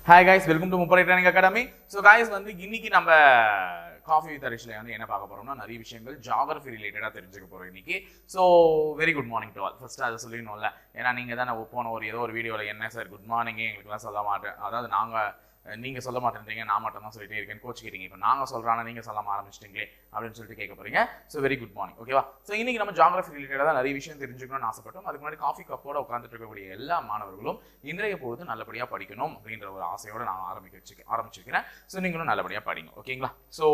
Hi guys, welcome to Mupari Training Academy. So guys, இன்னைக்கு நம்ம coffee with ஹரிஷ்ல என்ன பார்க்க போறோம்னா நிறைய விஷயங்கள் ஜியோகிராஃபி ரிலேட்டடா தெரிஞ்சுக்க போறோம் இன்னைக்கு. So very good morning to all. First அதை சொல்லிடணும்ல, ஏன்னா நீங்க தான் போன ஏதோ ஒரு வீடியோவில் என்ன சார் குட் மார்னிங் எங்களுக்குலாம் சொல்ல மாட்டேன், அதாவது நீங்க சொல்ல மாட்டேன்றீங்க, நான் மட்டும் தான் சொல்லிட்டே இருக்கேன், கோச்சிக்கிட்டீங்க. இப்போ நாங்க சொல்றாங்க நீங்க சொல்ல ஆரம்பிச்சிட்டீங்களே அப்படின்னு சொல்லிட்டு கேட்க போறீங்க. ஸோ வெரி குட் மார்னிங், ஓகேவா? ஸோ இன்னைக்கு நம்ம ஜியோகிராஃபி ரிலேட்டடாக நிறைய விஷயம் தெரிஞ்சுக்கணும்னு ஆசைப்பட்டோம். அதுக்கு முன்னாடி காஃபி கப்போட உட்காந்துட்டு இருக்கக்கூடிய எல்லா மாணவர்களும் இன்றைய பொழுது நல்லபடியாக படிக்கணும் அப்படின்ற ஒரு ஆசையோட நான் ஆரம்பிச்சிருக்கிறேன். ஸோ நீங்களும் நல்லபடியாக படிங்க, ஓகேங்களா? ஸோ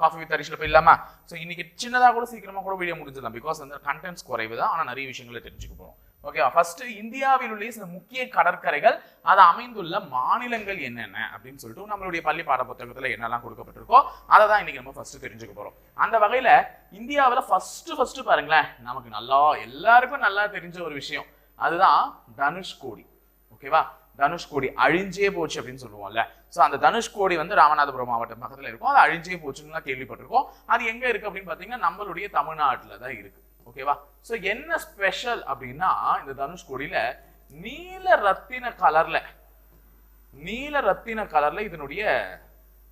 காஃபி வித் ஹரிஷ்ல போயிடலாமா? ஸோ இன்னைக்கு சின்னதாக கூட சீக்கிரமாக கூட வீடியோ முடிஞ்சிடலாம், பிகாஸ் கண்டென்ட்ஸ் குறைவு தான், ஆனால் நிறைய விஷயங்களை தெரிஞ்சுக்க போகிறோம், ஓகேவா? ஃபர்ஸ்ட் இந்தியாவில் உள்ள சில முக்கிய கடற்கரைகள், அது அமைந்துள்ள மாநிலங்கள் என்னென்ன அப்படின்னு சொல்லிட்டு நம்மளுடைய பள்ளி பாட புத்தகத்துல என்னெல்லாம் கொடுக்கப்பட்டிருக்கோ அதை தான் இன்னைக்கு நம்ம ஃபர்ஸ்ட் தெரிஞ்சுக்க போறோம். அந்த வகையில இந்தியாவில் ஃபர்ஸ்ட் பாருங்களேன், நமக்கு எல்லாருக்கும் நல்லா தெரிஞ்ச ஒரு விஷயம், அதுதான் தனுஷ்கோடி, ஓகேவா? தனுஷ்கோடி அழிஞ்சே போச்சு அப்படின்னு சொல்லுவோம்ல. ஸோ அந்த தனுஷ்கோடி ராமநாதபுரம் மாவட்டம் பக்கத்துல இருக்கும். அது அழிஞ்சே போச்சுன்னு கேள்விப்பட்டிருக்கோம். அது எங்க இருக்கு அப்படின்னு பாத்தீங்கன்னா நம்மளுடைய தமிழ்நாட்டுல தான் இருக்கு, ஓகேவா? ஸோ என்ன ஸ்பெஷல் அப்படின்னா, இந்த தனுஷ்கோடியில நீல ரத்தின கலர்ல இதனுடைய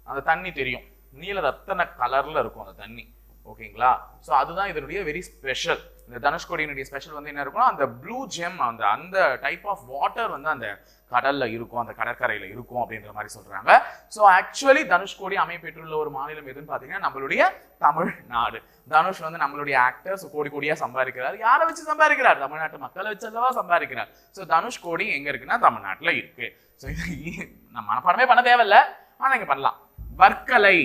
அந்த தண்ணி தெரியும். நீல ரத்தின கலர்ல இருக்கும் அந்த தண்ணி, ஓகேங்களா? ஸோ அதுதான் இதனுடைய வெரி ஸ்பெஷல். இந்த தனுஷ்கோடியினுடைய ஸ்பெஷல் என்ன இருக்குன்னா, அந்த ப்ளூ ஜெம், அந்த டைப் ஆஃப் வாட்டர் அந்த கடல்ல இருக்கும், அந்த கடற்கரையில இருக்கும் அப்படின்ற மாதிரி சொல்றாங்க. ஸோ ஆக்சுவலி தனுஷ்கோடி அமைப்பெற்றுள்ள ஒரு மாநிலம் எதுன்னு பாத்தீங்கன்னா நம்மளுடைய தமிழ்நாடு. தனுஷ் நம்மளுடைய ஆக்டர். ஸோ கோடியா சம்பாதிக்கிறார். யாரை வச்சு சம்பாதிக்கிறார்? தமிழ்நாட்டு மக்களை வச்சு அல்லவா சம்பாதிக்கிறார். ஸோ தனுஷ்கோடி எங்க இருக்குன்னா தமிழ்நாட்டுல இருக்கு. ஸோ நம்ம மனப்பாடமே பண்ண தேவையில்ல, ஆனா இங்க பண்ணலாம். வர்க்கலை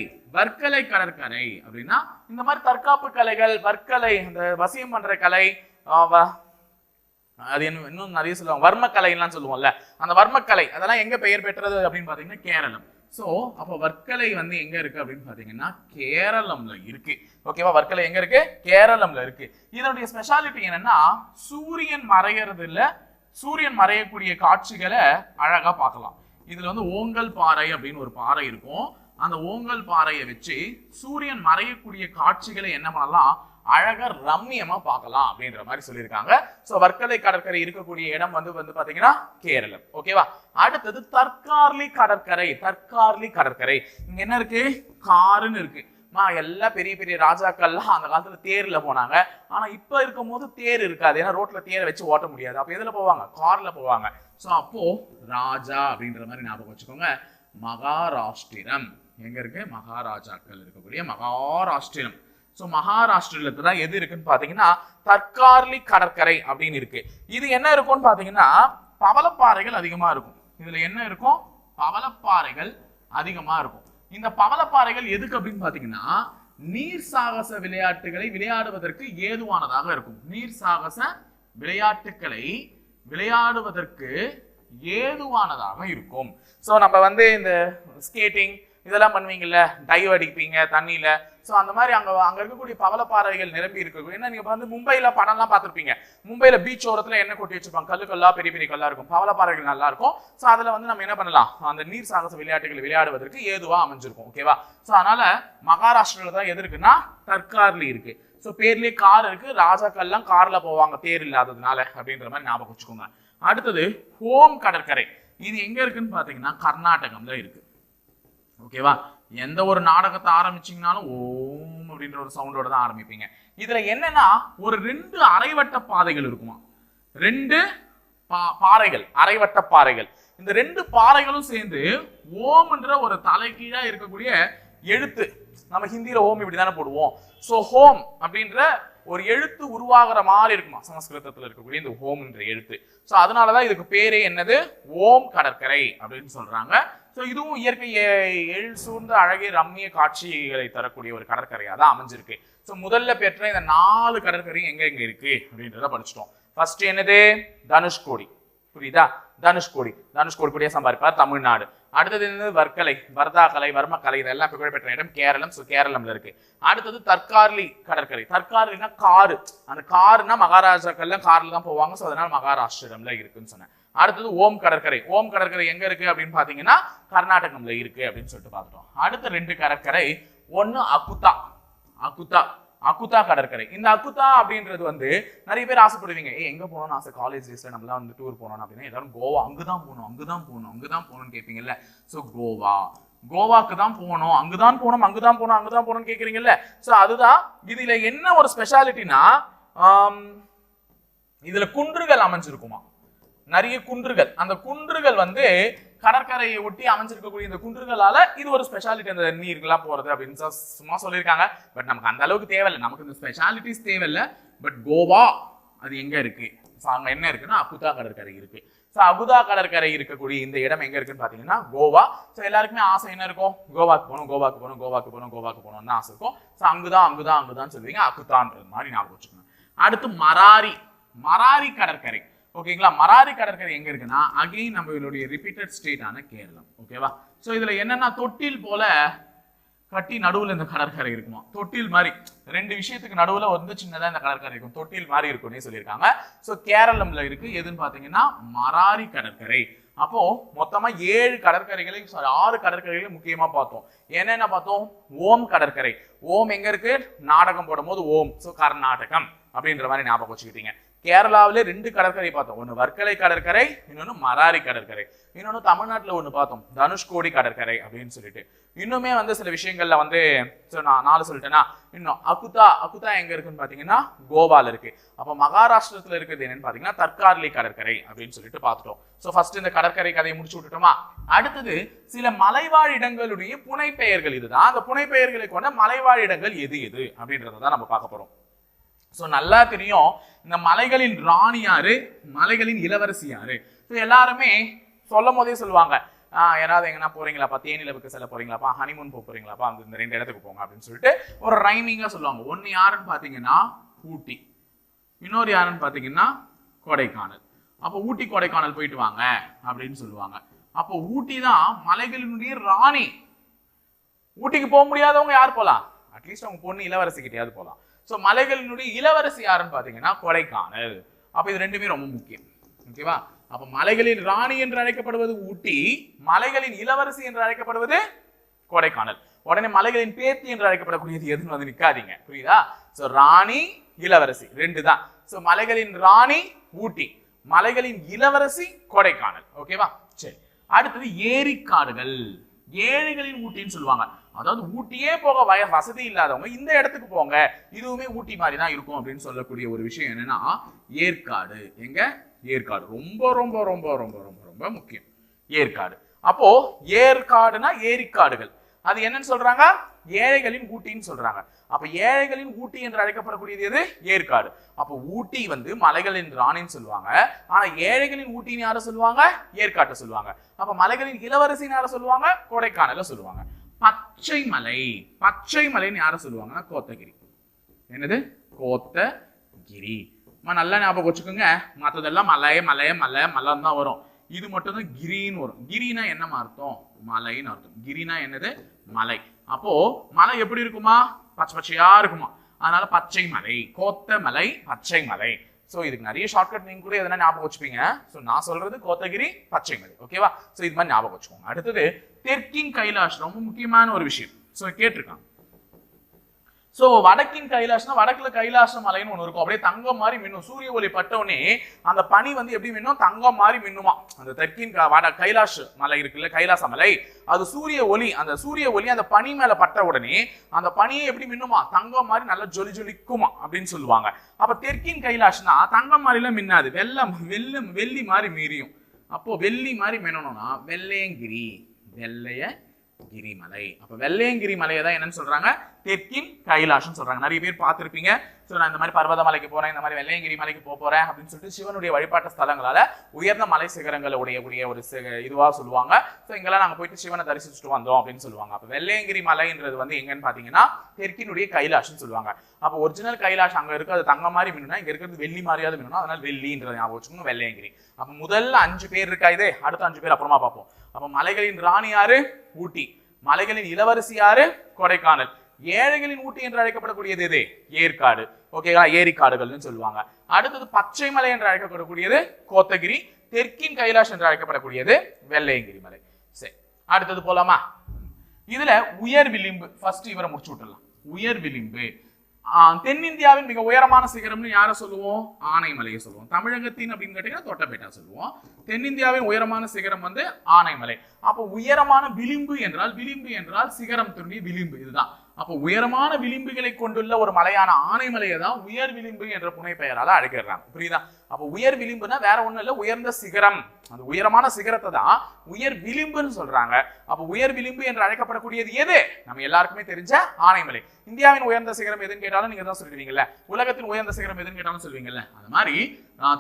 கடற்கரை அப்படின்னா இந்த மாதிரி தற்காப்பு கலைகள், வர்க்கலை, அந்த வசியம் பண்ற கலை, அது இன்னும் நிறைய சொல்லுவாங்க, வர்மக்கலைலாம் சொல்லுவோம்ல, அந்த வர்மக்கலை அதெல்லாம் எங்க பெயர் பெற்றது அப்படின்னு பாத்தீங்கன்னா கேரளம். சோ அப்ப வர்க்கலை எங்க இருக்கு அப்படின்னு பாத்தீங்கன்னா கேரளம்ல இருக்கு, ஓகேவா? வர்க்கலை எங்க இருக்கு? கேரளம்ல இருக்கு. இதனுடைய ஸ்பெஷாலிட்டி என்னன்னா, சூரியன் மறையக்கூடிய காட்சிகளை அழகா பார்க்கலாம். இதுல ஓங்கல் பாறை அப்படின்னு ஒரு பாறை இருக்கும். அந்த ஓங்கல் பாறையை வச்சு சூரியன் மறையக்கூடிய காட்சிகளை என்ன பண்ணலாம், அழகா ரம்மியமா பார்க்கலாம் அப்படின்ற மாதிரி சொல்லியிருக்காங்க. சோ வர்க்கலை கடற்கரை இருக்கக்கூடிய இடம் பாத்தீங்கன்னா கேரளம், ஓகேவா? அடுத்தது தற்கார்லி கடற்கரை. இங்க என்ன இருக்கு? காருன்னு இருக்கு. எல்லா பெரிய பெரிய ராஜாக்கள்லாம் அந்த காலத்துல தேர்ல போனாங்க. ஆனா இப்ப இருக்கும் போது தேர் இருக்காது, ஏன்னா ரோட்ல தேரை வச்சு ஓட்ட முடியாது. அப்ப எதுல போவாங்க? கார்ல போவாங்க. சோ அப்போ ராஜா அப்படின்ற மாதிரி ஞாபகம் வச்சுக்கோங்க. மகாராஷ்டிரம் எங்க இருக்கு? மகாராஜாக்கள் இருக்கக்கூடிய மகாராஷ்டிரம். சோ மகாராஷ்டிரத்துல தான் எது இருக்குன்னு பாத்தீங்கன்னா தற்கார்லி கடற்கரை அப்படின்னு இருக்கு. இது என்ன இருக்கும்னு பாத்தீங்கன்னா பவளப்பாறைகள் அதிகமா இருக்கும். இதுல என்ன இருக்கும்? பவளப்பாறைகள் அதிகமா இருக்கும். இந்த பவளப்பாறைகள் எதுக்கு அப்படின்னு பாத்தீங்கன்னா நீர் சாகச விளையாட்டுகளை விளையாடுவதற்கு ஏதுவானதாக இருக்கும். நீர் சாகச விளையாட்டுகளை விளையாடுவதற்கு ஏதுவானதாக இருக்கும். சோ நம்ம இந்த ஸ்கேட்டிங் இதெல்லாம் பண்ணுவீங்கல்ல, டைவ் அடிப்பீங்க தண்ணியில. சோ அந்த மாதிரி அங்க இருக்கக்கூடிய பவளப்பாறைகள் நிரம்பி இருக்கு. ஏன்னா நீங்க மும்பைல படம்லாம் பார்த்திருப்பீங்க. மும்பைல பீச் ஓரத்துல என்ன கொட்டி வச்சிருப்பாங்க, கல்லா பெரிய பெரிய கல்லா இருக்கும், பவளப்பாறைகள் நல்லா இருக்கும். சோ அதுல நம்ம என்ன பண்ணலாம், அந்த நீர் சாகச விளையாட்டுகளை விளையாடுவதற்கு ஏதுவா அமைஞ்சிருக்கும், ஓகேவா? சோ அதனால மகாராஷ்டிரால தான் எது இருக்குன்னா தற்கார்லி இருக்கு. சோ பேர்லயே கார் இருக்கு. ராஜாக்கள்லாம் கார்ல போவாங்க, தேர் இல்லாததுனால அப்படின்ற மாதிரி ஞாபகம் வச்சுக்கோங்க. அடுத்தது ஹோம் கடற்கரை. இது எங்க இருக்குன்னு பாத்தீங்கன்னா கர்நாடகம்ல இருக்கு, ஓகேவா? எந்த ஒரு நாடகத்தை ஆரம்பிச்சீங்கன்னாலும் ஓம் அப்படின்ற ஒரு சவுண்டோட தான் ஆரம்பிப்பீங்க. இதுல என்னன்னா ஒரு 2 அரைவட்ட பாதைகள் இருக்குமா, 2 பாறைகள், அரைவட்ட பாறைகள். இந்த 2 பாறைகளும் சேர்ந்து ஓம்ன்ற ஒரு தலைகீழா இருக்கக்கூடிய எழுத்து, நம்ம ஹிந்தியில ஓம் இப்படிதானே போடுவோம். சோ ஹோம் அப்படின்ற ஒரு எழுத்து உருவாகிற மாதிரி இருக்குமா சமஸ்கிருதத்துல இருக்கக்கூடிய இந்த ஹோம் என்ற எழுத்து. சோ அதனாலதான் இதுக்கு பேரே என்னது, ஓம் கடற்கரை அப்படின்னு சொல்றாங்க. சோ இதுவும் இயற்கை எழில் சூழ்ந்த அழகிய ரம்மிய காட்சிகளை தரக்கூடிய ஒரு கடற்கரையா தான் அமைஞ்சிருக்கு. சோ முதல்ல பெற்ற இந்த 4 கடற்கரையும் எங்க இருக்கு அப்படின்றத படிச்சிட்டோம். ஃபர்ஸ்ட் என்னது? தனுஷ்கோடி, புரியுதா? தனுஷ்கோடி கூடிய சம்பாதிப்பார் தமிழ்நாடு. அடுத்தது என்னது? வர்க்கலை, வர்மக்கலை, இதெல்லாம் புகழ்பெற்ற இடம் கேரளம். சோ கேரளம்ல இருக்கு. அடுத்தது தற்கார்லி கடற்கரை. தற்கார்லினா காரு. அந்த காருனா மகாராஜாக்கள்லாம் கார்ல தான் போவாங்க. சோ அதனால மகாராஷ்டிரம்ல இருக்குன்னு சொன்னேன். அடுத்தது ஓம் கடற்கரை எங்க இருக்கு அப்படின்னு பாத்தீங்கன்னா கர்நாடகம்ல இருக்கு அப்படின்னு சொல்லிட்டு பார்த்துட்டோம். அடுத்த 2 கடற்கரை, ஒன்னு அகுதா. அகுதா கடற்கரை. இந்த அகுதா அப்படின்றது வந்து நிறைய பேர் ஆசைப்படுவீங்க, எங்க போகணும்னு ஆசை காலேஜ் டேஸ்ல நம்மளாம் வந்து டூர் போனோம் அப்படின்னா எல்லாரும் கோவா அங்குதான் போகணும்னு கேட்பீங்கல்ல. ஸோ கோவாக்கு தான் போகணும், அங்குதான் போகணும்னு கேட்குறீங்கல்ல. ஸோ அதுதான் இதுல என்ன ஒரு ஸ்பெஷாலிட்டினா, இதுல குன்றுகள் அமைஞ்சிருக்குமா, நிறைய குன்றுகள். அந்த குன்றுகள் வந்து கடற்கரையை ஒட்டி அமைஞ்சிருக்கக்கூடிய இந்த குன்றுகளால இது ஒரு ஸ்பெஷாலிட்டி, அந்த நீர்கள்லாம் போறது அப்படின்னு சும்மா சொல்லியிருக்காங்க. பட் நமக்கு அந்த அளவுக்கு தேவையில்லை, நமக்கு இந்த ஸ்பெஷாலிட்டிஸ் தேவையில்லை. பட் கோவா அது எங்க இருக்கு, அங்க என்ன இருக்குன்னா அகுதா கடற்கரை இருக்கு. ஸோ அகுதா கடற்கரை இருக்கக்கூடிய இந்த இடம் எங்க இருக்குன்னு பாத்தீங்கன்னா கோவா. ஸோ எல்லாருக்குமே ஆசை என்ன இருக்கும், கோவாக்கு போகணும்னு ஆசை இருக்கும். ஸோ அங்குதான் சொல்லுவீங்க, அகுதான்றது மாதிரி ஞாபகம் வச்சுக்கணும். அடுத்து மராரி கடற்கரை. ஓகேங்களா, மராரி கடற்கரை எங்க இருக்குன்னா அகைன் நம்மளுடைய ரிப்பீட்டட் ஸ்டேட்டான கேரளம். ஓகேவா. ஸோ இதுல என்னன்னா தொட்டில் போல கட்டி நடுவுல இந்த கடற்கரை இருக்குமா, தொட்டில் மாதிரி ரெண்டு விஷயத்துக்கு நடுவுல வந்து சின்னதா இந்த கடற்கரை இருக்கும், தொட்டில் மாதிரி இருக்கும்னு சொல்லியிருக்காங்க. ஸோ கேரளம்ல இருக்கு எதுன்னு பாத்தீங்கன்னா மராரி கடற்கரை. அப்போ மொத்தமா 6 கடற்கரைகளை முக்கியமா பார்த்தோம். என்னென்ன பார்த்தோம், ஓம் கடற்கரை. ஓம் எங்க இருக்கு, நாடகம் போடும் போது ஓம், ஸோ கர்நாடகம் அப்படின்ற மாதிரி ஞாபகம் வச்சுக்கிட்டீங்க. கேரளாவிலே 2 கடற்கரை பார்த்தோம், ஒன்னு வர்க்கலை கடற்கரை, இன்னொன்னு மராரி கடற்கரை. இன்னொன்னு தமிழ்நாட்டுல ஒண்ணு பார்த்தோம், தனுஷ்கோடி கடற்கரை அப்படின்னு சொல்லிட்டு. இன்னுமே வந்து சில விஷயங்கள்ல வந்து நான் 4 சொல்லிட்டேன்னா, இன்னும் அகுதா எங்க இருக்குன்னு பாத்தீங்கன்னா கோவால இருக்கு. அப்ப மகாராஷ்டிரத்துல இருக்கிறது என்னன்னு பாத்தீங்கன்னா தர்கார்லி கடற்கரை அப்படின்னு சொல்லிட்டு பார்த்துட்டோம். ஸோ ஃபர்ஸ்ட் இந்த கடற்கரை கதையை முடிச்சு விட்டுட்டோமா. அடுத்தது சில மலைவாழ் இடங்களுடைய புனைப்பெயர்கள். இதுதான் அந்த புனைப்பெயர்களை கொண்ட மலைவாழ் இடங்கள் எது அப்படின்றதான் நம்ம பார்க்க போறோம். ஸோ நல்லா தெரியும், இந்த மலைகளின் ராணி யாரு, மலைகளின் இளவரசி யாரு. ஸோ எல்லாருமே சொல்லும் போதே சொல்லுவாங்க, யாராவது எங்கன்னா போறீங்களாப்பா, தேனிலவுக்கு செல்ல போறீங்களாப்பா, ஹனிமூன் போறீங்களாப்பா, அந்த இந்த 2 இடத்துக்கு போங்க அப்படின்னு சொல்லிட்டு ஒரு ரைமிங்கா சொல்லுவாங்க. ஒன்னு யாருன்னு பாத்தீங்கன்னா ஊட்டி, இன்னொரு யாருன்னு பாத்தீங்கன்னா கொடைக்கானல். அப்போ ஊட்டி கொடைக்கானல் போயிட்டு வாங்க அப்படின்னு சொல்லுவாங்க. அப்போ ஊட்டி தான் மலைகளினுடைய ராணி. ஊட்டிக்கு போக முடியாதவங்க யார் போலாம், அட்லீஸ்ட் அவங்க பொண்ணு இளவரசி கிட்டையாவது போலாம். ஸோ மலைகளினுடைய இளவரசி யாருன்னு பாத்தீங்கன்னா கொடைக்கானல். அப்ப இது ரெண்டுமே ரொம்ப முக்கியம். ஓகேவா. அப்ப மலைகளின் ராணி என்று அழைக்கப்படுவது ஊட்டி, மலைகளின் இளவரசி என்று அழைக்கப்படுவது கொடைக்கானல். உடனே மலைகளின் பேத்தி என்று அழைக்கப்படக்கூடியது எதுன்னு வந்து நிக்காதீங்க, புரியுதா. ஸோ ராணி இளவரசி 2 தான். ஸோ மலைகளின் ராணி ஊட்டி, மலைகளின் இளவரசி கொடைக்கானல். ஓகேவா. சரி, அடுத்தது ஏரிக்காடுகள். ஏழைகளின் ஊட்டின்னு சொல்லுவாங்க. அதாவது ஊட்டியே போக வசதி இல்லாதவங்க இந்த இடத்துக்கு போங்க, இதுவுமே ஊட்டி மாதிரி தான் இருக்கும் அப்படின்னு சொல்லக்கூடிய ஒரு விஷயம் என்னன்னா ஏற்காடு. எங்க ஏற்காடு ரொம்ப ரொம்ப ரொம்ப ரொம்ப ரொம்ப ரொம்ப முக்கியம், ஏற்காடு. அப்போ ஏற்காடுனா ஏரிக்காடுகள், அது என்னன்னு சொல்றாங்க, ஏழைகளின் ஊட்டின்னு சொல்றாங்க. அப்ப ஏழைகளின் ஊட்டி என்று அழைக்கப்படக்கூடியது எது, ஏற்காடு. அப்ப ஊட்டி வந்து மலைகளின் ராணின்னு சொல்லுவாங்க, ஆனா ஏழைகளின் ஊட்டின்னு யார சொல்லுவாங்க, ஏற்காட்டை சொல்லுவாங்க. அப்ப மலைகளின் இளவரசின்னு யார சொல்லுவாங்க, கொடைக்கானல சொல்லுவாங்க. பச்சை மலைன்னு யார சொல்லுவாங்கன்னா கோத்தகிரி. என்னது, கோத்தகிரி. நல்லா ஞாபகம் வச்சுக்கோங்க, மற்றதெல்லாம் மலைன்னு தான் வரும், இது மட்டும் தான் கிரின்னு வரும். கிரினா என்னமா அர்த்தம், மலைன்னு அர்த்தம். கிரினா என்னது, மலை. அப்போ மலை எப்படி இருக்குமா, பச்சையா இருக்குமா, அதனால பச்சை மலை, கோத்த மலை, பச்சை மலை. சோ இதுக்கு நிறைய ஷார்ட்கட் நீங்க கூட எதனா ஞாபகம் வச்சுப்பீங்க. சோ நான் சொல்றது கோத்தகிரி, பச்சை மலை. ஓகேவா. சோ இது மாதிரி ஞாபகம் வச்சுக்கோங்க. அடுத்தது தெற்கின் கைலாஷ், ரொம்ப முக்கியமான ஒரு விஷயம். சோ கேட்டிருக்காங்க. சோ வடக்கின் கைலாஷ்னா வடக்குல கைலாச மலைன்னு ஒண்ணு இருக்கும், அப்படியே தங்கம் மாதிரி மின்னும். சூரிய ஒளி பட்டவுடனே அந்த பனி வந்து எப்படி மின்னும், தங்கம் மாதிரி மின்னுமா. அந்த தெற்கின் கைலாஷ் மலை இருக்குல்ல, கைலாச மலை, அது சூரிய ஒளி, அந்த சூரிய ஒளி அந்த பனி மேல பட்ட உடனே அந்த பனியை எப்படி மின்னுமா, தங்கம் மாதிரி நல்லா ஜொலிக்குமா அப்படின்னு சொல்லுவாங்க. அப்ப தெற்கின் கைலாஷ்னா தங்கம் மாதிரிலாம் மின்னாது, வெள்ளி மாதிரி மீறியும். அப்போ வெள்ளி மாதிரி மின்னணும்னா வெள்ளையங்கிரி, கிரிமலை. அப்ப வெள்ளையங்கிரி மலையை தான் என்னன்னு சொல்றாங்க, தெற்கின் கைலாஷம் சொல்றாங்க. நிறைய பேர் பார்த்திருப்பீங்க. சோ நான் இந்த மாதிரி பர்வத மலைக்கு போறேன், இந்த மாதிரி வெள்ளையங்கிரி மலைக்கு போறேன் அப்படின்னு சொல்லிட்டு சிவனுடைய வழிபாட்டு ஸ்தலங்களால உயர்ந்த மலை சிகரங்களுடைய ஒரு இதுவா சொல்லுவாங்க. சோ இங்கெல்லாம் நாங்க போயிட்டு சிவனை தரிசிச்சுட்டு வந்தோம் அப்படின்னு சொல்லுவாங்க. அப்ப வெள்ளையங்கிரி மலைன்றது வந்து எங்கன்னு பாத்தீங்கன்னா தெற்கினுடைய கைலாஷம் சொல்லுவாங்க. அப்ப ஒரிஜினல் கைலாஷ் அங்க இருக்கு, அது தங்க மாதிரி மின்னுனா, இங்க இருக்கிறது வெள்ளி மாதிரியாவது மின்னுனா, அதனால வெள்ளின்றது ஞாபகம் வச்சுக்கோங்க, வெள்ளையங்கிரி. அப்ப முதல்ல 5 பேர் இருக்கா, இதே அடுத்த 5 பேர் அப்புறமா பார்ப்போம். அப்ப மலைகளின் ராணி யாரு, ஊட்டி. மலைகளின் இளவரசி யாரு, கொடைக்கானல். ஏழைகளின் ஊட்டி என்று அழைக்கப்படக்கூடியது எது, ஏற்காடு. ஓகேங்களா, ஏரிக்காடுகள்னு சொல்லுவாங்க. அடுத்தது பச்சை மலை என்று அழைக்கப்படக்கூடியது கோத்தகிரி. தெற்கின் கைலாஷ் என்று அழைக்கப்படக்கூடியது வெள்ளையங்கிரி மலை. சரி, அடுத்தது போலாமா. இதுல உயர் விளிம்பு, ஃபர்ஸ்ட் இவரை முடிச்சு விட்டுறலாம். உயர் விளிம்பு தென்னிந்தியாவின் மிக உயரமான சிகரம்னு யாரை சொல்லுவோம்? ஆனைமலையை சொல்லுவோம். தமிழகத்தின் அப்படின்னு கேட்டீங்கன்னா தொட்டபெட்டா சொல்லுவோம். தென்னிந்தியாவின் உயரமான சிகரம் வந்து ஆனைமலை. அப்போ உயரமான விளிம்பு என்றால் சிகரம் திரும்பி விளிம்பு, இதுதான். அப்போ உயரமான விளிம்புகளை கொண்டுள்ள ஒரு மலையான ஆனைமலையை தான் உயர் விளிம்பு என்ற புனை பெயரால அழைக்கிறாங்க. புரியுதா? அப்போ உயர் விளிம்புனா வேற ஒண்ணும் இல்ல, உயர்ந்த சிகரம். அந்த உயரமான சிகரத்தை தான் உயர் விளிம்புன்னு சொல்றாங்க. அப்போ உயர் விளிம்பு என்று அழைக்கப்படக்கூடியது எது? நம்ம எல்லாருக்குமே தெரிஞ்ச ஆனைமலை. இந்தியாவின் உயர்ந்த சிகரம் எதுன்னு கேட்டாலும் நீங்க தான் சொல்லுவீங்கல்ல. உலகத்தின் உயர்ந்த சிகரம் எதுன்னு கேட்டாலும் சொல்லுவீங்கல்ல. அது மாதிரி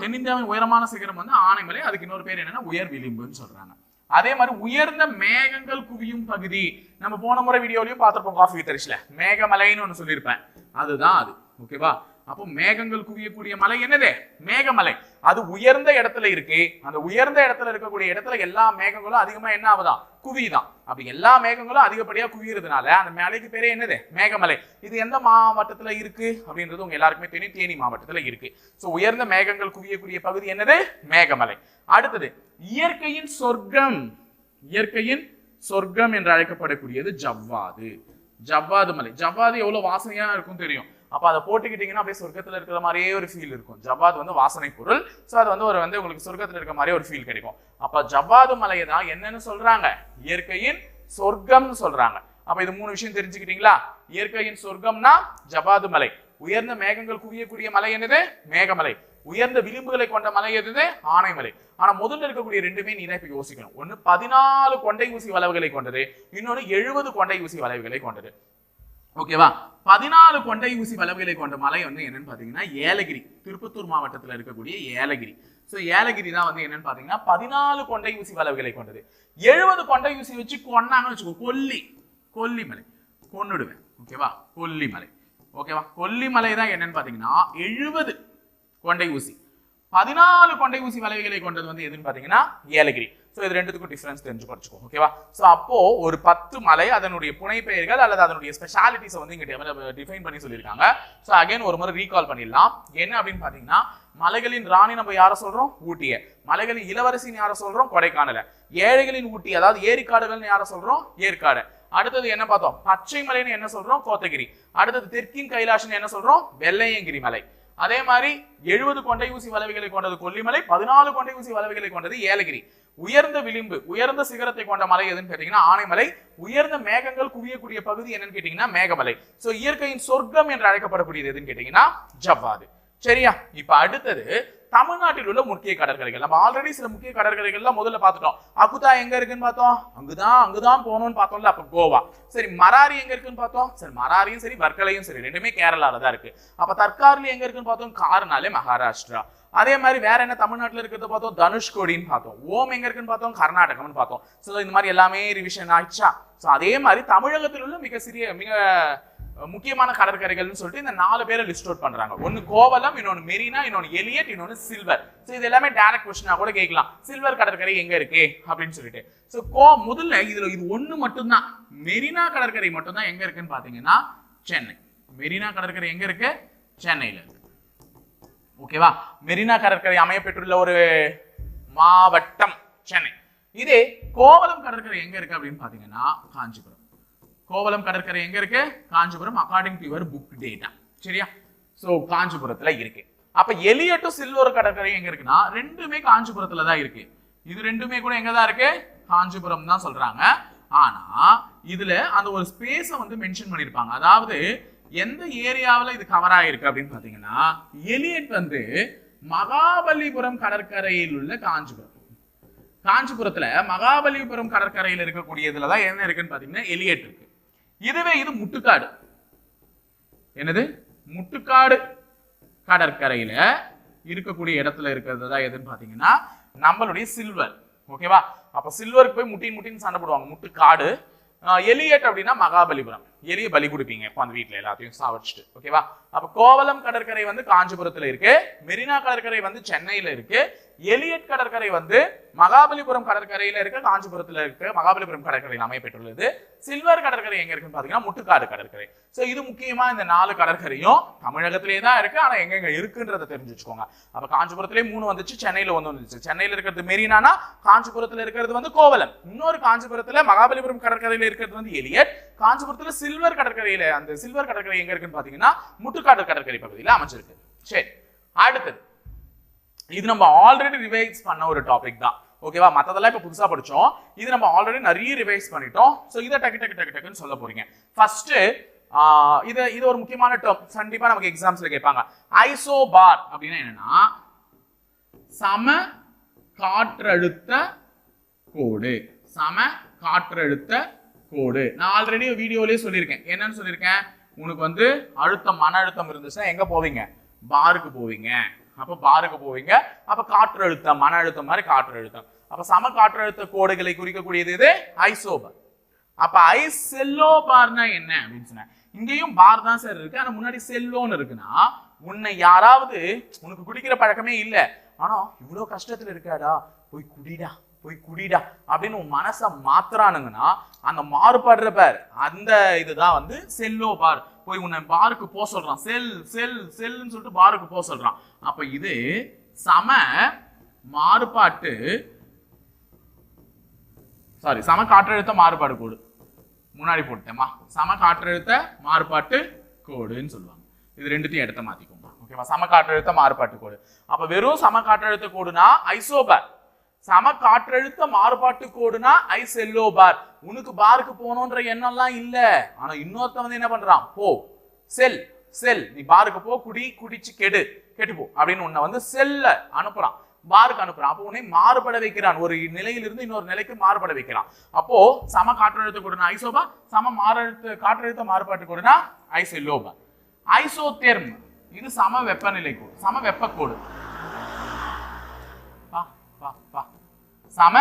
தென்னிந்தியாவின் உயரமான சிகரம் வந்து ஆனைமலை. அதுக்கு இன்னொரு பேர் என்னன்னா உயர் விளிம்புன்னு சொல்றாங்க. அதே மாதிரி உயர்ந்த மேகங்கள் குவியும் பகுதி, நம்ம போன முறை வீடியோலயும் பார்த்திருப்போம், காஃபி வித் ரிஷ்ல மேகமலைன்னு ஒண்ணு சொல்லியிருப்பேன், அதுதான் அது. ஓகேவா? அப்போ மேகங்கள் குவியக்கூடிய மலை என்னது? மேகமலை. அது உயர்ந்த இடத்துல இருக்கு. அந்த உயர்ந்த இடத்துல இருக்கக்கூடிய இடத்துல எல்லா மேகங்களும் அதிகமா என்ன ஆகுதான்? குவிதான். அப்படி எல்லா மேகங்களும் அதிகப்படியா குவியறதுனால அந்த மலைக்கு பேரே என்னது? மேகமலை. இது எந்த மாவட்டத்துல இருக்கு அப்படின்றது உங்க எல்லாருக்குமே தெரியும், தேனி மாவட்டத்துல இருக்கு. சோ உயர்ந்த மேகங்கள் குவியக்கூடிய பகுதி என்னது? மேகமலை. அடுத்தது இயற்கையின் சொர்க்கம். இயற்கையின் சொர்க்கம் என்று அழைக்கப்படக்கூடியது ஜவ்வாது. ஜவ்வாது மலை. ஜவ்வாது எவ்வளவு வாசனையா இருக்கும் தெரியும். அப்ப அதை போட்டுக்கிட்டீங்கன்னா அப்படியே சொர்க்கத்துல இருக்கிற மாதிரியே ஒரு ஃபீல் இருக்கும். ஜவ்வாது வந்து வாசனை பொருள். சோ அது வந்து உங்களுக்கு சொர்க்கத்துல இருக்கிற மாதிரியே ஒரு ஃபீல் கிடைக்கும். அப்ப ஜவ்வாது மலையை தான் என்னன்னு சொல்றாங்க? இயற்கையின் சொர்க்கம்னு சொல்றாங்க. அப்ப இது மூணு விஷயம் தெரிஞ்சுக்கிட்டீங்களா? இயற்கையின் சொர்க்கம்னா ஜவ்வாது மலை. உயர்ந்த மேகங்கள் குவியக்கூடிய மலை என்னது? மேகமலை. உயர்ந்த விளிம்புகளை கொண்ட மலை எது? ஆனைமலை. ஆனா முதல்ல இருக்கக்கூடிய ரெண்டுமே நீ தான் இப்ப யோசிக்கணும். ஒன்னு 14 கொண்டை ஊசி வளைவுகளை கொண்டது, இன்னொன்னு 70 கொண்டை ஊசி வளைவுகளை கொண்டது. ஓகேவா? 14 கொண்டை ஊசி வளைவுகளை கொண்ட மலை வந்து என்னன்னு பாத்தீங்கன்னா ஏலகிரி. திருப்பத்தூர் மாவட்டத்துல இருக்கக்கூடிய ஏலகிரி. சோ ஏலகிரி தான் வந்து என்னன்னு பாத்தீங்கன்னா 14 கொண்டை ஊசி வளைவுகளை கொண்டது. 70 கொண்டை ஊசி வச்சு கொன்னாங்கன்னு வச்சுக்கோ, கொல்லிமலை கொன்னுடுவேன். ஓகேவா? கொல்லிமலை. ஓகேவா? கொல்லிமலை தான் என்னன்னு பாத்தீங்கன்னா 70 கொண்டை ஊசி. 14 கொண்டை ஊசி வளைவுகளை கொண்டது வந்து எதுன்னு பாத்தீங்கன்னா ஏலகிரி. சோ இது ரெண்டுத்துக்கும் டிஃபரன்ஸ் தெரிஞ்சு படிச்சுக்கோ. ஓகேவா? சோ அப்போ ஒரு 10 மலை அதனுடைய புனை பெயர்கள் அல்லது அதனுடைய ஸ்பெஷாலிட்டிஸ் வந்து இங்க டிஃபைன் பண்ணி சொல்லியிருக்காங்க. சோ அகைன் ஒரு முறை ரீகால் பண்ணிடலாம். என்ன அப்படின்னு பாத்தீங்கன்னா மலைகளின் ராணி நம்ம யார சொல்றோம்? ஊட்டிய. மலைகளின் இளவரசின்னு யார சொல்றோம்? கொடைக்கானல. ஏழைகளின் ஊட்டி அதாவது ஏரிக்காடுகள்னு யார சொல்றோம்? ஏற்காடு. அடுத்தது என்ன பார்த்தோம்? பச்சை மலைன்னு என்ன சொல்றோம்? கோத்தகிரி. அடுத்தது தெற்கின் கைலாஷ்னு என்ன சொல்றோம்? வெள்ளையங்கிரி மலை. அதே மாதிரி 70 கொண்டை ஊசி வளைவுகளை கொண்டது கொல்லிமலை, 14 கொண்டை ஊசி வளைவுகளை கொண்டது ஏலகிரி. உயர்ந்த விளிம்பு உயர்ந்த சிகரத்தை கொண்ட மலை எதுன்னு கேட்டீங்கன்னா ஆனைமலை. உயர்ந்த மேகங்கள் குவியக்கூடிய பகுதி என்னன்னு கேட்டீங்கன்னா மேகமலை. சோ இயற்கையின் சொர்க்கம் என்று அழைக்கப்படக்கூடியது எதுன்னு கேட்டீங்கன்னா ஜவ்வாது. சரியா? இப்ப அடுத்தது தமிழ்நாட்டில் உள்ள முக்கிய கடற்கரைகள். நம்ம ஆல்ரெடி சில முக்கிய கடற்கரைகள்லாம் முதல்ல பார்த்துட்டோம். அகுதா எங்க இருக்குன்னு பார்த்தோம், அங்குதான் போகணும்னு பார்த்தோம்ல, அப்ப கோவா. சரி, மராரி எங்க இருக்குன்னு பார்த்தோம். சரி, மராரியும் சரி வர்க்கலையும் சரி ரெண்டுமே கேரளால தான் இருக்கு. அப்ப தற்கார்லி எங்க இருக்குன்னு பார்த்தோம், கார்னாலே மகாராஷ்டிரா. அதே மாதிரி வேற என்ன தமிழ்நாட்டில் இருக்கிறத பார்த்தோம், தனுஷ்கோடின்னு பார்த்தோம். ஓம் எங்க இருக்குன்னு பார்த்தோம், கர்நாடகம்னு பார்த்தோம். சோ இந்த மாதிரி எல்லாமே ரிவிஷன் ஆயிடுச்சா? சோ அதே மாதிரி தமிழகத்தில் உள்ள மிக முக்கியமான கடற்கரைகள்னு சொல்லிட்டு இந்த 4 பேரை லிஸ்ட் அவுட் பண்றாங்க. ஒன்னு கோவலம், இன்னொன்னு மெரினா, இன்னொன்னு எலியட், இன்னொன்னு சில்வர். சோ இது எல்லாமே டைரக்ட் क्वेश्चनா கூட கேட்கலாம். சில்வர் கடற்கரை எங்க இருக்கு அப்படின்னு சொல்லிட்டு. சோ முதல்ல இது ஒண்ணு மட்டும் தான், மெரினா கடற்கரை மட்டும் தான் எங்க இருக்குன்னு பாத்தீங்கன்னா சென்னை. மெரினா கடற்கரை எங்க இருக்கு? சென்னையில இருக்கு. ஓகேவா? மெரினா கடற்கரை அமைய பெற்றுள்ள ஒரு மாவட்டம் சென்னை. இதே கோவலம் கடற்கரை எங்க இருக்கு அப்படின்னு பாத்தீங்கன்னா காஞ்சிபுரம். கோவலம் கடற்கரை எங்க இருக்கு? Kanchipuram, according to your book data. சரியா? சோ காஞ்சிபுரத்துல இருக்கு. அப்ப எலியட்டும் சில்வர் கடற்கரை எங்க இருக்குன்னா ரெண்டுமே காஞ்சிபுரத்துல தான் இருக்கு. இது ரெண்டுமே கூட எங்க தான் இருக்கு? காஞ்சிபுரம் தான் சொல்றாங்க. ஆனா இதுல அந்த ஒரு ஸ்பேஸ வந்து மென்ஷன் பண்ணிருப்பாங்க. அதாவது எந்த ஏரியாவில் இது கவர் ஆயிருக்கு அப்படின்னு பாத்தீங்கன்னா எலியட் வந்து மகாபலிபுரம் கடற்கரையில் உள்ள காஞ்சிபுரம். காஞ்சிபுரத்துல மகாபலிபுரம் கடற்கரையில் இருக்கக்கூடியதுலதான் என்ன இருக்குன்னு பாத்தீங்கன்னா எலியட் இருக்கு. இதுவே இது முட்டுக்காடு. என்னது? முட்டுக்காடு கடற்கரையில இருக்கக்கூடிய இடத்துல இருக்கிறது தான் எதுன்னு பாத்தீங்கன்னா நம்மளுடைய சில்வர். ஓகேவா? அப்ப சில்வருக்கு போய் முட்டின்னு சண்டை போடுவாங்க. முட்டுக்காடு. எலியட் அப்படின்னா மகாபலிபுரம். எலிய பலி கொடுப்பீங்க அந்த வீட்டுல எல்லாத்தையும் சாவடிச்சுட்டு. ஓகேவா? அப்ப கோவலம் கடற்கரை வந்து காஞ்சிபுரத்துல இருக்கு, மெரினா கடற்கரை வந்து சென்னையில இருக்கு, எலியட் கடற்கரை வந்து மகாபலிபுரம் கடற்கரையில இருக்கு, காஞ்சிபுரத்துல இருக்கு, மகாபலிபுரம் கடற்கரையில் அமையப்பட்டுள்ளது. சில்வர் கடற்கரை எங்க இருக்குன்னு பாத்தீங்கன்னா முட்டுக்காடு கடற்கரை. சோ இது முக்கியமா இந்த 4 கடற்கரையும் தமிழகத்திலேயே தான் இருக்கு. ஆனா எங்க இருக்குன்றத தெரிஞ்சு வச்சுக்கோங்க. அப்ப காஞ்சிபுரத்திலே 3 வந்துச்சு, சென்னையில 1 வந்துச்சு. சென்னையில இருக்கிறது மெரினானா, காஞ்சிபுரத்துல இருக்கிறது வந்து கோவலம். இன்னொரு காஞ்சிபுரத்துல மகாபலிபுரம் கடற்கரையில இருக்கிறது வந்து எலியட், காஞ்சிபுரத்துல சில்வர் கடற்கரையில, அந்த சில்வர் கடற்கரை எங்க இருக்குன்னு பாத்தீங்கன்னா முட்டுக்காடு கடற்கரை பகுதியில் அமைச்சிருக்கு. சரி, அடுத்தது இது நம்ம ஆல்ரெடி ரிவைஸ் பண்ண ஒரு டாபிக் தான். ஓகேவா? மத்ததெல்லாம் இப்ப புதுசா படிச்சோம். இது நம்ம ஆல்ரெடி நிறைய ரிவைஸ் பண்ணிட்டோம். சோ இத டக்கு சொல்ல போறீங்க. ஃபர்ஸ்ட் இது ஒரு முக்கியமான டேர்ம், கண்டிப்பா நமக்கு எக்ஸாம்ஸ்ல கேட்பாங்க. ஐசோபார் அப்படின்னா என்னன்னா சம காற்றழுத்த கோடு. சம காற்றழுத்த கோடு. நான் ஆல்ரெடி வீடியோலயே சொல்லியிருக்கேன். என்னன்னு சொல்லியிருக்கேன்? உனக்கு வந்து அழுத்தம், மன அழுத்தம் இருந்துச்சுன்னா எங்க போவீங்க? பாருக்கு போவீங்க. அப்ப பாருக்கு போவீங்க. அப்ப காற்றழுத்தம், மன அழுத்தம் மாதிரி காற்றழுத்தம். அப்ப சம காற்றழுத்த கோடுகளை குறிக்கக்கூடியது இது ஐசோபார். அப்ப ஐசெல்லோபார்னா என்ன அப்படின்னு சொன்னேன். இங்கேயும் பார் தான் சார் இருக்கு, ஆனா முன்னாடி செல்லோன்னு இருக்குன்னா உன்னை யாராவது உனக்கு குடிக்கிற பழக்கமே இல்ல, ஆனா இவ்வளவு கஷ்டத்துல இருக்காடா, போய் குடிடா போய் குடிடா அப்படின்னு உன் மனசை மாத்துறானுங்கன்னா அந்த மாறுபடுற பேர் அந்த இதுதான் வந்து செல்லோ பார். போய் உன்னை பாருக்கு போக சொல்றான், செல் செல் செல்னு சொல்லிட்டு பாருக்கு போக சொல்றான். அப்ப இது சம மாறுபாட்டு சம காற்றழுத்த மாறுபாடு கோடு. முன்னாடி போட்டேமா, சம காற்றழுத்த மாறுபாட்டு கோடுன்னு சொல்லுவாங்க. இது ரெண்டுத்தையும் இடத்த மாத்திக்கோங்க. ஓகேவா? சம காற்றழுத்த மாறுபாட்டு கோடு. அப்ப வெறும் சம காற்றழுத்த கோடுனா ஐசோபார், சம காற்றழுத்த மாறுபாட்டு கோடுனா ஐசெல்லோபார். உனக்கு பாருக்கு போகணும்ன்ற எண்ணம்லாம் இல்ல, ஆனா இன்னொருத்த வந்து என்ன பண்றான்? போ செல் செல், நீ பாருக்கு போ, குடிச்சு கெட்டு போ அப்படின்னு உன்னை வந்து செல்ல அனுப்புறான், பாருக்கு அனுப்புறான். அப்போ உன்னை மாறுபட வைக்கிறான், ஒரு நிலையிலிருந்து இன்னொரு நிலைக்கு மாறுபட வைக்கிறான். அப்போ சம காற்றழுத்த கோடுனா ஐசோபா, சம காற்றழுத்த மாறுபாட்டு கோடுனா ஐசெல்லோபா. ஐசோதெர்ம் இது சம வெப்பநிலை கோடு, சம வெப்பக்கோடு. சம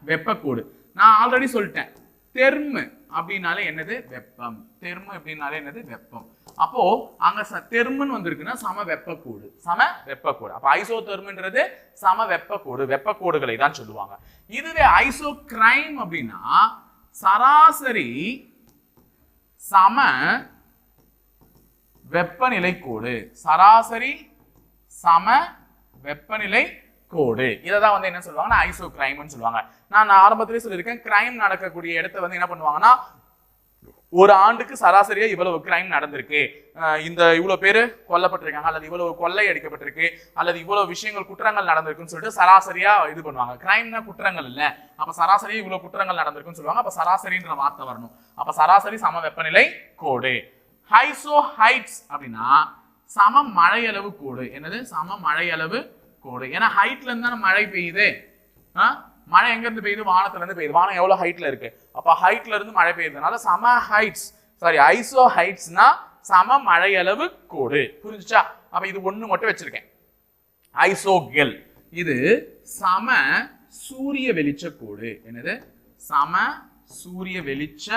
வெப்பக்கோடு நான் ஆல்ரெடி சொல்லிட்டேன். தெர்ம் அப்படின்னாலே என்னது? வெப்பம். தெர்ம் அப்படின்னாலே என்னது? வெப்பம். அப்போ அங்க தெர்ம்னு வந்திருக்குன்னா சம வெப்பக்கோடு, சம வெப்பக்கோடு. அப்ப ஐசோதெர்ம்ன்றது சம வெப்பக்கோடு, வெப்பக்கோடுகளை தான் சொல்லுவாங்க. இதுவே ஐசோகிரைம் அப்படின்னா சராசரி சம வெப்பநிலை கோடு, சராசரி சம வெப்பநிலை கோடு. இததான் வந்து என்ன சொல்லுவாங்கன்னா ஐசோகிரைம்னு சொல்லுவாங்க. நான் ஆரம்பத்திலே சொல்லியிருக்கேன், கிரைம் நடக்கக்கூடிய இடத்தை வந்து என்ன பண்ணுவாங்கன்னா ஒரு ஆண்டுக்கு சராசரியா இவ்வளவு கிரைம் நடந்திருக்கு, இந்த இவ்வளவு பேரு கொல்லப்பட்டிருக்காங்க, அல்லது இவ்வளவு கொள்ளை அடிக்கப்பட்டிருக்கு, அல்லது இவ்வளவு விஷயங்கள் குற்றங்கள் நடந்திருக்குன்னு சொல்லிட்டு சராசரியா இது பண்ணுவாங்க. கிரைம்னா குற்றங்கள் இல்ல, அப்ப சராசரியா இவ்வளவு குற்றங்கள் நடந்திருக்குன்னு சொல்லுவாங்க. அப்ப சராசரின்ற வார்த்தை வரணும். அப்ப சராசரி சம வெப்பநிலை கோடு. ஹைசோ ஹைட்ஸ் அப்படின்னா சம மழையளவு கோடு. என்னது? சம மழையளவு கோடு. ஏன்னா ஹைட்ல இருந்து தானே மழை பெய்யுது. மழை எங்க இருந்து பெய்யுது? வானத்துல இருந்து பெய்யுது. வானம் எவ்வளவு ஹைட்ல இருக்கு, அப்ப ஹைட்ல இருந்து மழை பெய்யுதுனால சம ஹைட்ஸ், ஐசோ ஹைட்ஸ்னா சம மழையளவு கோடு. புரிஞ்சுச்சா? அப்ப இது ஒண்ணு மட்டும் வச்சிருக்கேன். ஐசோகெல் இது சம சூரிய வெளிச்ச கோடு. என்னது? சம சூரிய வெளிச்ச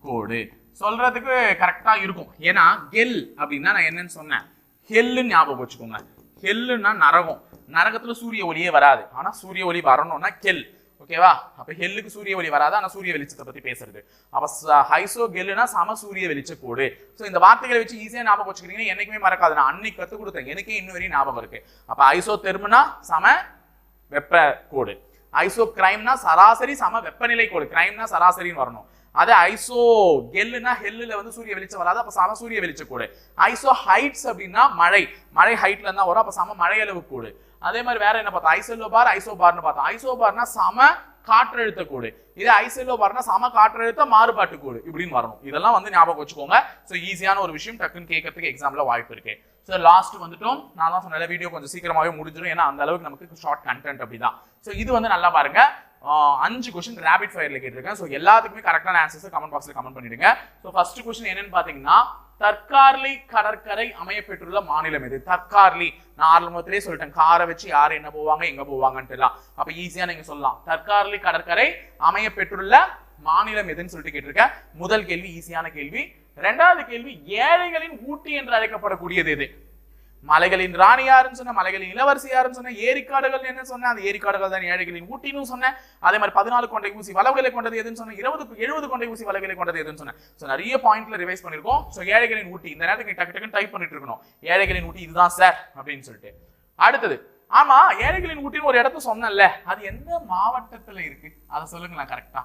கோடு. சொல்றதுக்கு கரெக்டா இருக்கும். ஏன்னா கெல் அப்படின்னா நான் என்னன்னு சொன்னேன், ஹெல்லுன்னு ஞாபகம் வச்சுக்கோங்க. ஹெல்லுன்னா நரகம். நரகத்துல சூரிய ஒளியே வராது, ஆனா சூரிய ஒளி வரணும்னா கெல். ஓகேவா? அப்ப ஹெல்லுக்கு சூரிய ஒளி வராது, ஆனா சூரிய வெளிச்சத்தை பத்தி பேசுறது. அப்ப ஹைசோ கெல்லுனா சம சூரிய வெளிச்ச கோடு. சோ இந்த வார்த்தைகளை வச்சு ஈஸியா ஞாபகம் வச்சுக்கிட்டீங்கன்னா என்னைக்குமே மறக்காது. நான் அன்னைக்கு கத்து கொடுத்தேன், எனக்கே இன்னும் வரையும் ஞாபகம் இருக்கு. அப்ப ஐசோ தெர்ம்னா சம வெப்ப கோடு, ஐசோ கிரைம்னா சராசரி சம வெப்பநிலை கோடு. கிரைம்னா சராசரின்னு வரணும். அது ஐசோ கெல்லுனா ஹெல்லுல வந்து சூரிய வெளிச்சம் வராது, அப்ப சம சூரிய வெளிச்ச கோடு. ஐசோ ஹைட்ஸ் அப்படின்னா மழை ஹைட்ல இருந்தா வரும், அப்ப சம மழையளவு கோடு. அதே மாதிரி வேற என்ன பார்த்தோம்? ஐசெல்லோபார், ஐசோபார்னு பார்த்தோம். ஐசோபார்னா சம காற்றழுத்த கோடு, இதே ஐசெல்லோபார்னா சம காற்றழுத்த மாறுபாட்டு கோடு இப்படின்னு வரணும். இதெல்லாம் வந்து ஞாபகம் வச்சுக்கோங்க. சோ ஈஸியான ஒரு விஷயம், டக்குன்னு கேட்கறதுக்கு எக்ஸாம்ல வாய்ப்பு இருக்கு. சோ லாஸ்ட் வந்துட்டோம். நான் தான் சொன்ன வீடியோ கொஞ்சம் சீக்கிரமாவே முடிஞ்சிடும், ஏன்னா அந்த அளவுக்கு நமக்கு ஷார்ட் கண்டென்ட் அப்படிதான். சோ இது வந்து நல்லா பாருங்க. 5 क्वेश्चन ரேபிட் ஃபயர்ல கேட்டிருக்கேன். சோ எல்லாத்துக்குமே கரெக்டான ஆன்சர்ஸ் கமெண்ட் பாக்ஸ்ல கமெண்ட் பண்ணிடுங்க. சோ ஃபர்ஸ்ட் क्वेश्चन என்னன்னு பாத்தீங்கன்னா, தற்கார்லி கடற்கரை அமையப்பெற்றுள்ள மாநிலம் எது? தற்கார்லி நான் ஆரம்பத்திலே சொல்லிட்டேன், காரை வச்சு யார் என்ன போவாங்க எங்க போவாங்கன்ட்டுலாம். அப்ப ஈஸியா நீங்க சொல்லலாம், தற்கார்லி கடற்கரை அமையப்பெற்றுள்ள மாநிலம் எதுன்னு சொல்லிட்டு கேட்டிருக்கேன். முதல் கேள்வி ஈஸியான கேள்வி. இரண்டாவது கேள்வி, ஏழைகளின் ஊட்டி என்று அழைக்கப்படக்கூடியது எது? மலைகளின் ராணி யாருன்னு சொன்ன, மலைகளின் இளவரசி யாருன்னு சொன்ன, ஏரிக்காடுகள் என்ன சொன்ன, அந்த ஏரிக்காடுகள் தான் ஏழைகளின் ஊட்டின்னு சொன்னேன். அதே மாதிரி 14 கொண்டை ஊசி வளவுகளை கொண்டது எதுன்னு சொன்ன, 70 கொண்டை ஊசி வளவுகளை கொண்டது எதுன்னு சொன்னேன். சோ நிறைய பாயிண்ட்ல ரிவைஸ் பண்ணிருக்கோம். சோ ஏழைகளின் ஊட்டி இந்த நேரத்துக்கு டக்கு டைப் பண்ணிட்டு இருக்கணும், ஏழைகளின் ஊட்டி இதுதான் சார் அப்படின்னு சொல்லிட்டு. அடுத்தது, ஆமா ஏழைகளின் ஊட்டின்னு ஒரு இடத்த சொன்னேன்ல, அது எந்த மாவட்டத்துல இருக்கு அதை சொல்லுங்களேன் கரெக்டா.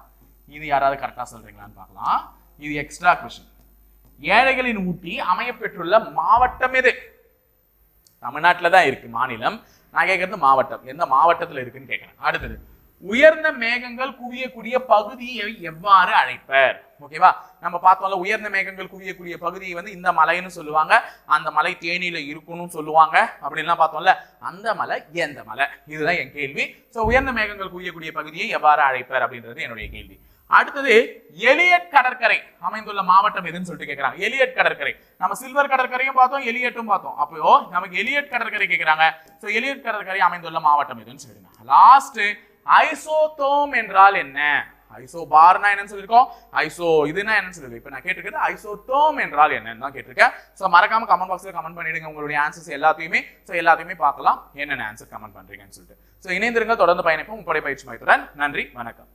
இது யாராவது கரெக்டா சொல்றீங்களான்னு பார்க்கலாம். இது எக்ஸ்ட்ரா கொஸ்டின். ஏழைகளின் ஊட்டி அமைய பெற்றுள்ள மாவட்டம் எது? தமிழ்நாட்டில் தான் இருக்கு மாநிலம். நான் கேட்கறது மாவட்டம். எந்த மாவட்டத்தில் இருக்குன்னு கேட்கிறேன். அடுத்தது, உயர்ந்த மேகங்கள் குவியக்கூடிய பகுதியை எவ்வாறு அழைப்பர்? ஓகேவா, நம்ம பார்த்தோம்ல, உயர்ந்த மேகங்கள் குவியக்கூடிய பகுதியை வந்து இந்த மலைன்னு சொல்லுவாங்க, அந்த மலை தேனியில இருக்குன்னு சொல்லுவாங்க அப்படின்லாம் பார்த்தோம்ல. அந்த மலை எந்த மலை? இதுதான் என் கேள்வி. ஸோ உயர்ந்த மேகங்கள் குவியக்கூடிய பகுதியை எவ்வாறு அழைப்பர் அப்படின்றது என்னுடைய கேள்வி. அடுத்தது, எலியட் கடற்கரை அமைந்துள்ள மாவட்டம் எதுன்னு சொல்லிட்டு கேட்கிறாங்க. எலியட் கடற்கரை, நம்ம சில்வர் கடற்கரையும் பார்த்தோம், எலியட்டும் பார்த்தோம். அப்போ நமக்கு எலியட் கடற்கரை கேட்கிறாங்க. ஸோ எலியட் கடற்கரை அமைந்துள்ள மாவட்டம் எதுன்னு சொல்லிடுங்க. லாஸ்ட், ஐசோதோம் என்றால் என்ன? ஐசோபார்னா என்னன்னு சொல்லிருக்கோம், ஐசோ இதுனா என்னன்னு சொல்லிருக்கோம். இப்போ நான் கேட்டிருக்கிறது ஐசோதோம் என்றால் என்னன்னு தான் கேட்டிருக்கேன். ஸோ மறக்காம கமெண்ட் பாக்ஸ்ல கமெண்ட் பண்ணிடுங்க உங்களுடைய ஆன்சர்ஸ் எல்லாத்தையுமே. ஸோ எல்லாத்தையுமே பார்க்கலாம் என்னென்ன ஆன்சர் கமெண்ட் பண்றீங்கன்னு சொல்லிட்டு. ஸோ இணைந்திருங்க, தொடர்ந்து பயணிப்போம் உங்களுடைய பயிற்சி மையத்துடன். நன்றி, வணக்கம்.